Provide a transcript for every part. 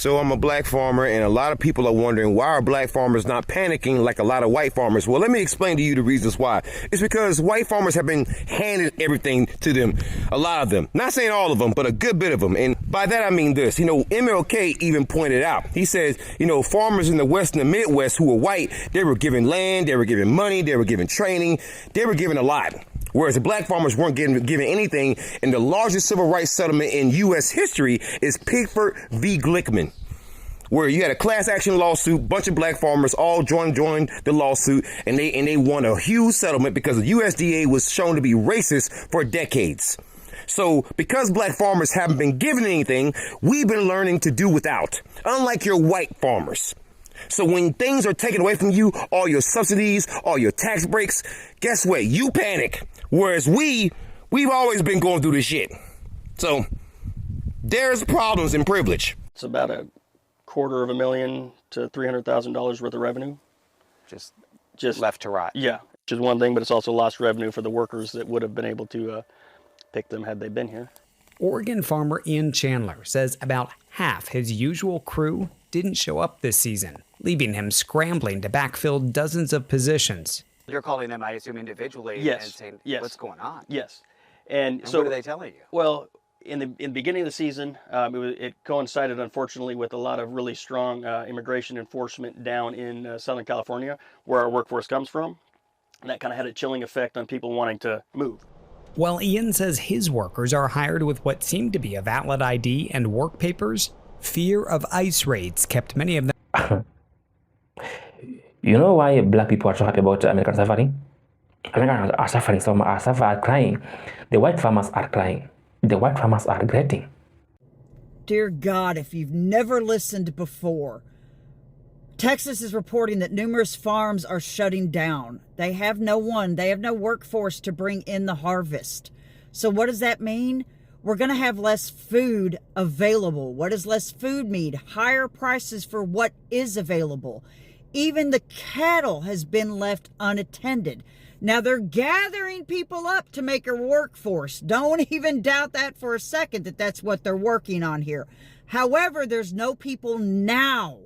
So I'm a black farmer, and a lot of people are wondering, why are black farmers not panicking like a lot of white farmers? Well, let me explain to you the reasons why. It's because white farmers have been handed everything to them, a lot of them. Not saying all of them, but a good bit of them. And by that I mean this. MLK even pointed out, he says, farmers in the West and the Midwest who were white, they were given land, they were given money, they were given training, they were given a lot. Whereas the black farmers weren't given anything, and the largest civil rights settlement in U.S. history is Pickford v. Glickman, where you had a class action lawsuit, bunch of black farmers all joined the lawsuit, and they won a huge settlement because the USDA was shown to be racist for decades. So because black farmers haven't been given anything, we've been learning to do without, unlike your white farmers. So when things are taken away from you, all your subsidies, all your tax breaks, guess what? You panic. Whereas we've always been going through this shit. So there's problems in privilege. It's about $250,000 to $300,000 worth of revenue. Just left to rot. Yeah, which is one thing, but it's also lost revenue for the workers that would have been able to pick them had they been here. Oregon farmer Ian Chandler says about half his usual crew didn't show up this season, leaving him scrambling to backfill dozens of positions. You're calling them, I assume, individually yes. and saying, yes. what's going on? Yes. And so what are they telling you? Well, in the beginning of the season, it coincided, unfortunately, with a lot of really strong immigration enforcement down in Southern California, where our workforce comes from. And that kind of had a chilling effect on people wanting to move. While Ian says his workers are hired with what seemed to be a valid ID and work papers, fear of ICE raids kept many of them. You know why black people are so happy about American suffering? Americans are suffering, some are crying. The white farmers are crying. The white farmers are regretting. Dear God, if you've never listened before, Texas is reporting that numerous farms are shutting down. They have no workforce to bring in the harvest. So what does that mean? We're going to have less food available. What does less food mean? Higher prices for what is available. Even the cattle has been left unattended. Now they're gathering people up to make a workforce. Don't even doubt that for a second that that's what they're working on here. However, there's no people now.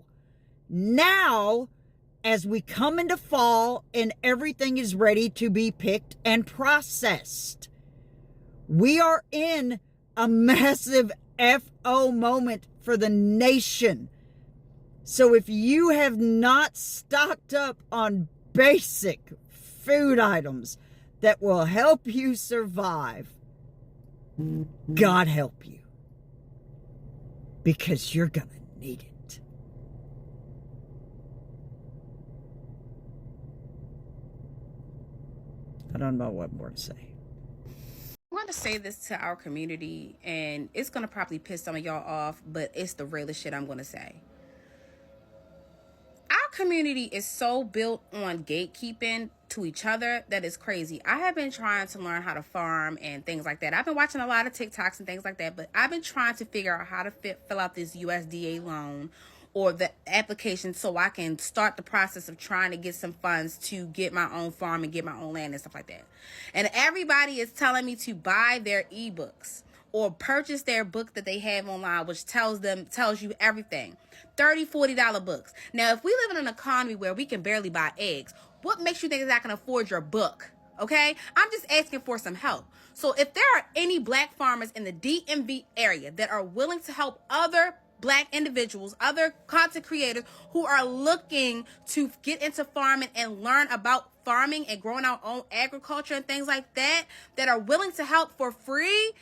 Now, as we come into fall and everything is ready to be picked and processed, we are in a massive FO moment for the nation. So if you have not stocked up on basic food items that will help you survive, God help you. Because you're going to need it. I don't know what more to say. I want to say this to our community, and it's going to probably piss some of y'all off, but it's the realest shit I'm going to say. Our community is so built on gatekeeping to each other that is crazy. I have been trying to learn how to farm and things like that. I've been watching a lot of TikToks and things like that, but I've been trying to figure out how to fill out this USDA loan or the application so I can start the process of trying to get some funds to get my own farm and get my own land and stuff like that. And everybody is telling me to buy their ebooks or purchase their book that they have online, which tells you everything. $30, $40 books. Now, if we live in an economy where we can barely buy eggs, what makes you think that I can afford your book? Okay? I'm just asking for some help. So if there are any black farmers in the DMV area that are willing to help other black individuals, other content creators who are looking to get into farming and learn about farming and growing our own agriculture and things like that, that are willing to help for free,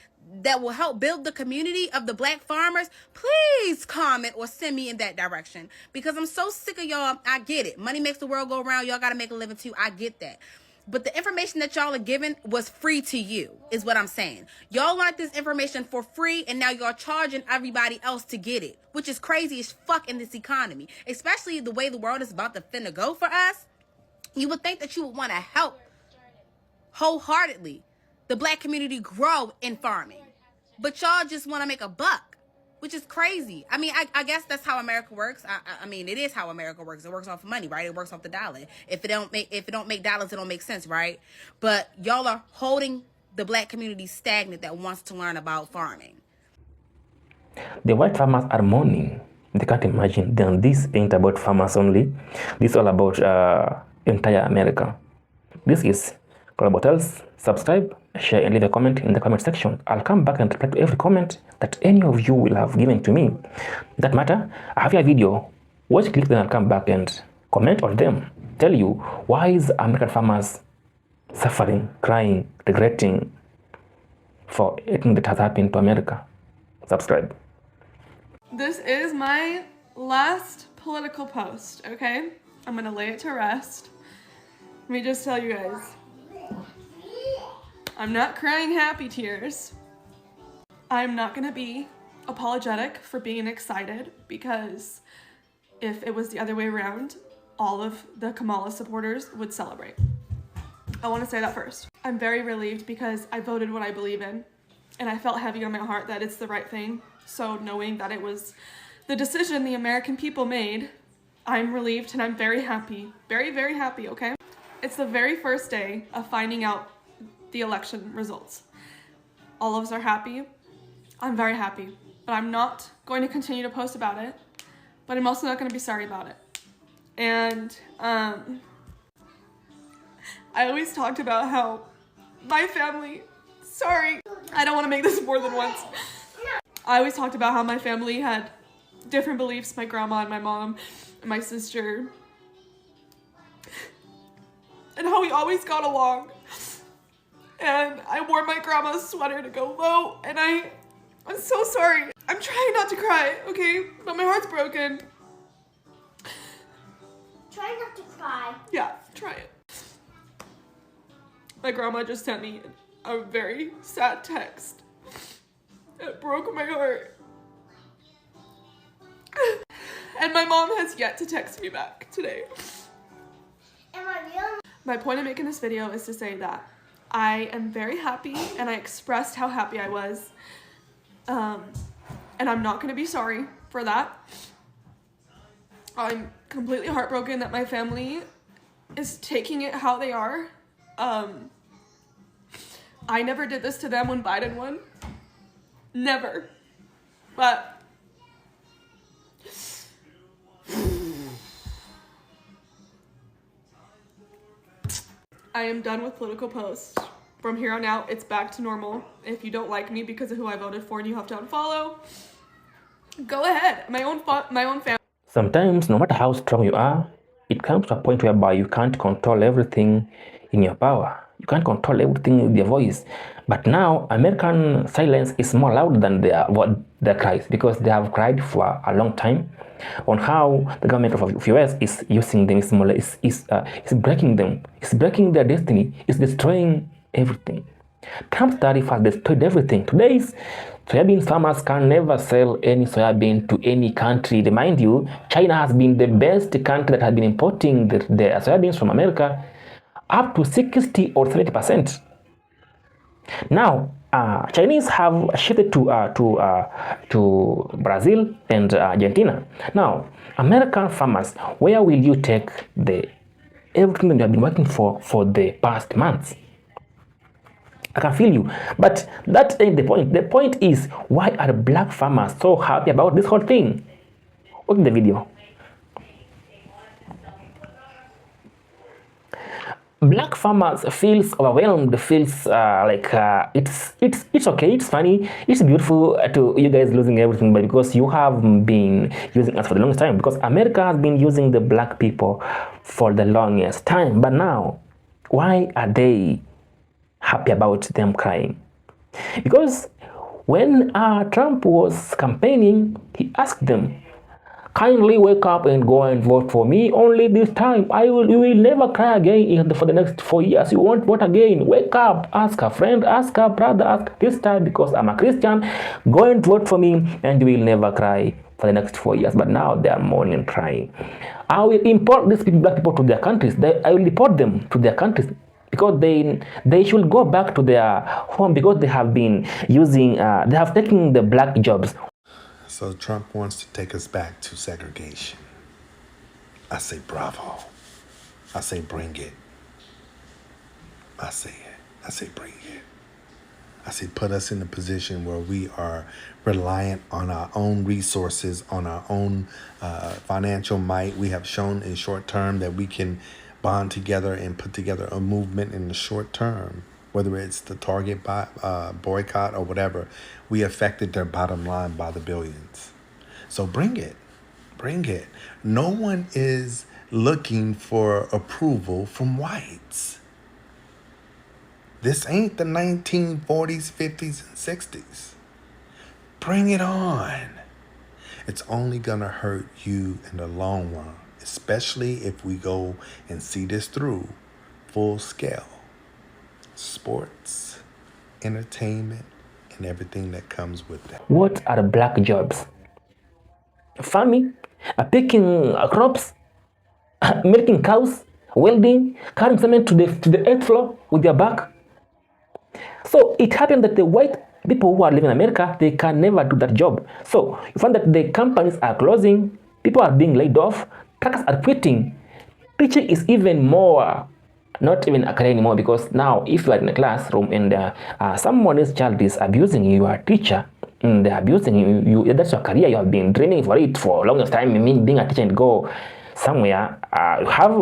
that will help build the community of the black farmers, please comment or send me in that direction. Because I'm so sick of y'all. I get it. Money makes the world go around. Y'all got to make a living too. I get that. But the information that y'all are giving was free to you, is what I'm saying. Y'all learned this information for free, and now y'all charging everybody else to get it, which is crazy as fuck in this economy, especially the way the world is about to finna go for us. You would think that you would want to help wholeheartedly the black community grow in farming, but y'all just want to make a buck, which is crazy. I mean, I guess that's how America works. I mean, it is how America works. It works off of money, right? It works off the dollar. If it don't make dollars, it don't make sense, right? But y'all are holding the black community stagnant that wants to learn about farming. The white farmers are mourning. they can't imagine. Then this ain't about farmers only. This is all about entire America. This is Global Tales. Subscribe, share, and leave a comment in the comment section. I'll come back and reply to every comment that any of you will have given to me. That matter, I have a video. Watch, click, then I'll come back and comment on them. Tell you why is American farmers suffering, crying, regretting for anything that has happened to America. Subscribe. This is my last political post, okay? I'm gonna lay it to rest. Let me just tell you guys, I'm not crying happy tears. I'm not gonna be apologetic for being excited, because if it was the other way around, all of the Kamala supporters would celebrate. I want to say that first. I'm very relieved because I voted what I believe in, and I felt heavy on my heart that it's the right thing. So knowing that it was the decision the American people made, I'm relieved and I'm very happy. Very, very happy, okay? It's the very first day of finding out the election results. All of us are happy. I'm very happy, but I'm not going to continue to post about it, but I'm also not going to be sorry about it. And I always talked about how my family, sorry, I don't want to make this more than once. I always talked about how my family had different beliefs, my grandma and my mom and my sister, and how we always got along. And I wore my grandma's sweater to go vote, and I'm so sorry. I'm trying not to cry, okay? But my heart's broken. Try not to cry. Yeah, try it. My grandma just sent me a very sad text. It broke my heart. And my mom has yet to text me back today. My point of making this video is to say that I am very happy, and I expressed how happy I was. And I'm not gonna be sorry for that. I'm completely heartbroken that my family is taking it how they are. I never did this to them when Biden won. Never. But I am done with political posts. From here on out, it's back to normal. If you don't like me because of who I voted for and you have to unfollow, go ahead. My own family. Sometimes, no matter how strong you are, it comes to a point whereby you can't control everything in your power. You can't control everything with your voice. But now, American silence is more loud than their cries, because they have cried for a long time on how the government of US is using them, is breaking them, is breaking their destiny, is destroying everything. Trump's tariff has destroyed everything. Today's soybean farmers can never sell any soybean to any country. Remind you, China has been the best country that has been importing the soybeans from America up to 60 or 70%. Now, Chinese have shifted to Brazil and Argentina. Now, American farmers, where will you take everything that you have been working for the past months? I can feel you, but that ain't the point. The point is, why are black farmers so happy about this whole thing? Watch the video. Black farmers feels overwhelmed, feels it's okay, it's funny, it's beautiful to you guys losing everything, but because you have been using us for the longest time, because America has been using the black people for the longest time. But now, why are they happy about them crying? Because when Trump was campaigning, he asked them, kindly wake up and go and vote for me only this time. You will never cry again for the next 4 years. You won't vote again. Wake up, ask a friend, ask a brother, ask this time, because I'm a Christian, go and vote for me and you will never cry for the next 4 years. But now they are mourning and crying. I will import these black people to their countries. I will deport them to their countries, because they should go back to their home, because they have been using, they have taken the black jobs. So Trump wants to take us back to segregation. I say bravo. I say bring it. I say it. I say bring it. I say put us in a position where we are reliant on our own resources, on our own financial might. We have shown in short term that we can bond together and put together a movement in the short term, whether it's the Target boycott or whatever. We affected their bottom line by the billions. So bring it. Bring it. No one is looking for approval from whites. This ain't the 1940s, 50s, and 60s. Bring it on. It's only gonna hurt you in the long run, especially if we go and see this through full scale. Sports, entertainment, and everything that comes with that. What are black jobs? Farming, picking crops, milking cows, welding, carrying cement to the 8th floor with their back. So it happened that the white people who are living in America, they can never do that job. So you find that the companies are closing, people are being laid off, truckers are quitting. Teaching is even more, not even a career anymore, because now if you are in a classroom and someone's child is abusing you, you are a teacher, and they're abusing you, that's your career, you have been dreaming for it for a longest time. I mean, being a teacher and go somewhere,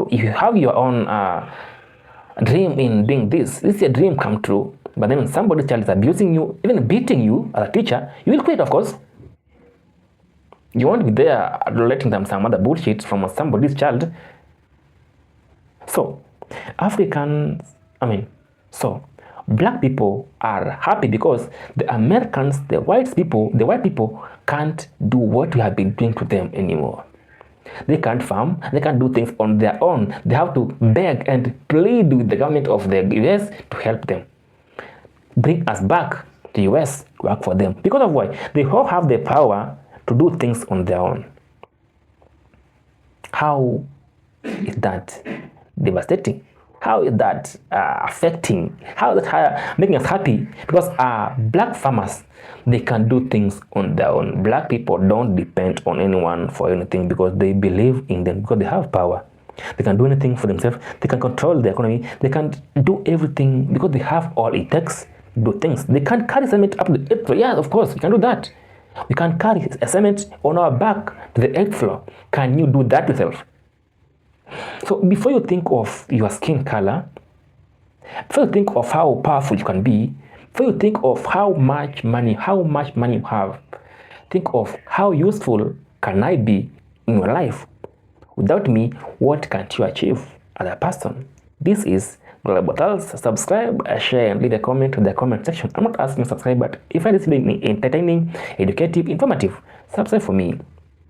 you have your own dream in doing this. This is a dream come true. But then when somebody's child is abusing you, even beating you as a teacher, you will quit, of course. You won't be there letting them some other bullshit from somebody's child. So, black people are happy because the Americans, the white people can't do what we have been doing to them anymore. They can't farm, they can't do things on their own. They have to beg and plead with the government of the US to help them. Bring us back to the US, work for them. Because of why? They all have the power to do things on their own. How is that devastating? How is that affecting? How is that making us happy? Because black farmers, they can do things on their own. Black people don't depend on anyone for anything because they believe in them, because they have power. They can do anything for themselves. They can control the economy. They can do everything because they have all it takes to do things. They can't carry cement up to the 8th floor. Yeah, of course, we can do that. We can carry a cement on our back to the 8th floor. Can you do that yourself? So before you think of your skin color, before you think of how powerful you can be, before you think of how much money you have, think of how useful can I be in your life. Without me, what can't you achieve as a person? This is Global Thoughts. Subscribe, share, and leave a comment in the comment section. I'm not asking you to subscribe, but if I find this entertaining, educative, informative, subscribe for me.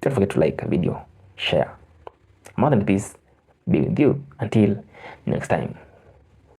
Don't forget to like a video, share. More than peace be with you. Until next time.